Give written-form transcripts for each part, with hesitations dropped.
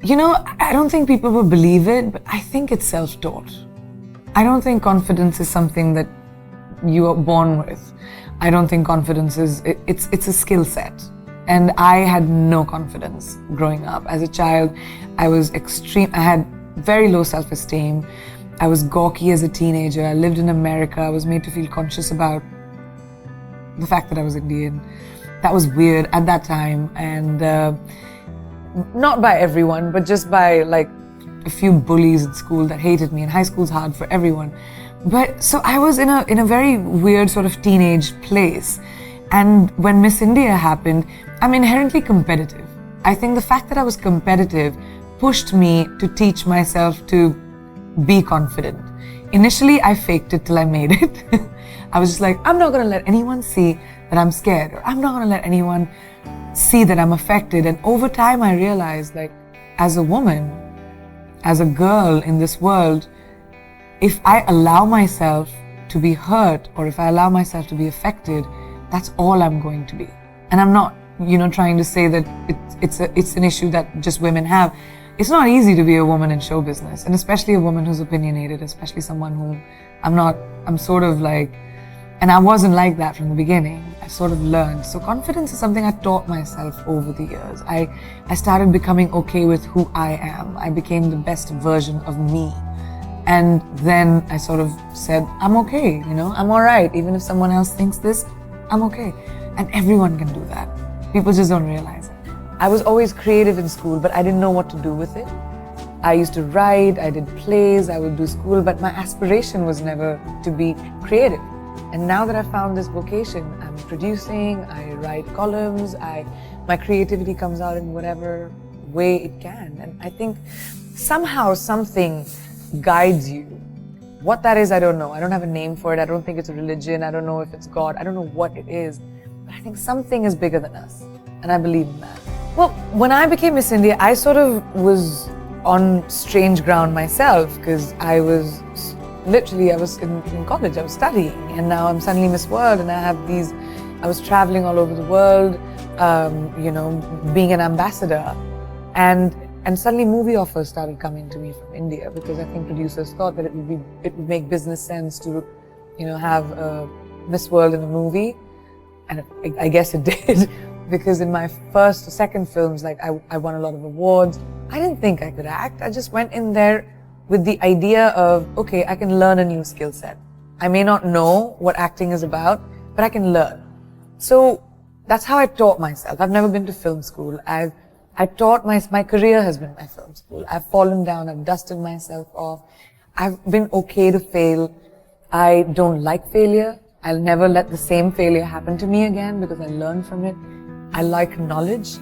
I don't think people will believe it, but I think it's self-taught. I don't think confidence is something that you are born with. I don't think confidence it's a skill set. And I had no confidence growing up. As a child, I had very low self-esteem. I was gawky as a teenager. I lived in America. I was made to feel conscious about the fact that I was Indian. That was weird at that time, and not by everyone, but just by like a few bullies in school that hated me, and high school's hard for everyone. But so I was in a very weird sort of teenage place. And when Miss India happened, I'm inherently competitive. I think the fact that I was competitive pushed me to teach myself to be confident. Initially, I faked it till I made it. I was just like, I'm not going to let anyone see that I'm scared, or I'm not going to let anyone see that I'm affected. And over time, I realized, like, as a woman, as a girl in this world, if I allow myself to be hurt, or if I allow myself to be affected, that's all I'm going to be. And I'm not, trying to say that it's an issue that just women have. It's not easy to be a woman in show business, and especially a woman who's opinionated, especially someone who I'm sort of like, and I wasn't like that from the beginning. I sort of learned. So confidence is something I taught myself over the years. I started becoming okay with who I am. I became the best version of me. And then I sort of said, I'm okay, I'm all right. Even if someone else thinks this, I'm okay. And everyone can do that. People just don't realize it. I was always creative in school, but I didn't know what to do with it. I used to write, I did plays, I would do school, but my aspiration was never to be creative. And now that I found this vocation, I'm producing, I write columns, my creativity comes out in whatever way it can. And I think somehow something guides you. What that is, I don't know. I don't have a name for it. I don't think it's a religion. I don't know if it's God. I don't know what it is. But I think something is bigger than us. And I believe in that. Well, when I became Miss India, I sort of was on strange ground myself, because I was in college, I was studying, and now I'm suddenly Miss World, and I was traveling all over the world, being an ambassador, and suddenly movie offers started coming to me from India, because I think producers thought that it would make business sense to, have a Miss World in a movie, and I guess it did, because in my first or second films, like I won a lot of awards. I didn't think I could act. I just went in there with the idea of, okay, I can learn a new skill set. I may not know what acting is about, but I can learn. So that's how I taught myself. I've never been to film school. My career has been my film school. I've fallen down, I've dusted myself off. I've been okay to fail. I don't like failure. I'll never let the same failure happen to me again, because I learn from it. I like knowledge.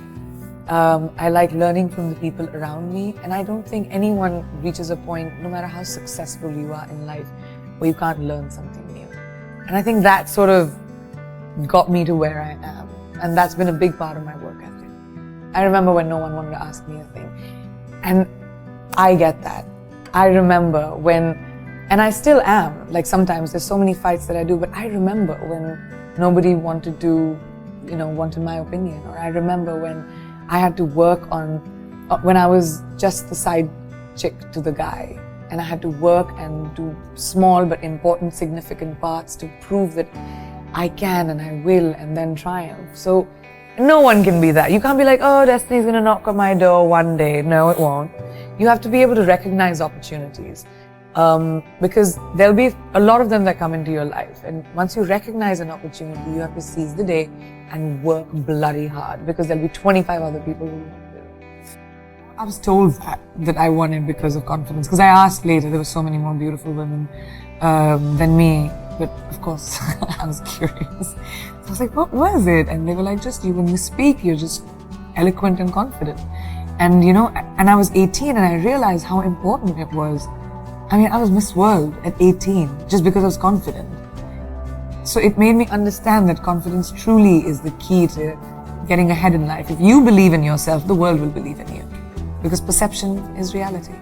I like learning from the people around me, and I don't think anyone reaches a point, no matter how successful you are in life, where you can't learn something new. And I think that sort of got me to where I am, and that's been a big part of my work ethic. I remember when no one wanted to ask me a thing, and I get that. I remember when, and I still am, like sometimes there's so many fights that I do, but I remember when nobody wanted my opinion, or I remember when I had to work on, when I was just the side chick to the guy, and I had to work and do small but important, significant parts to prove that I can and I will, and then triumph. So no one can be that. You can't be like, oh, destiny's gonna knock on my door one day. No, it won't. You have to be able to recognize opportunities, because there'll be a lot of them that come into your life. And once you recognize an opportunity, you have to seize the day and work bloody hard, because there'll be 25 other people who want to do it. I was told that I won it because of confidence, because I asked later, there were so many more beautiful women than me, but of course I was curious. So I was like, what was it? And they were like, just you, when you speak, you're just eloquent and confident. And and I was 18, and I realized how important it was. I mean, I was Miss World at 18 just because I was confident. So it made me understand that confidence truly is the key to getting ahead in life. If you believe in yourself, the world will believe in you, because perception is reality.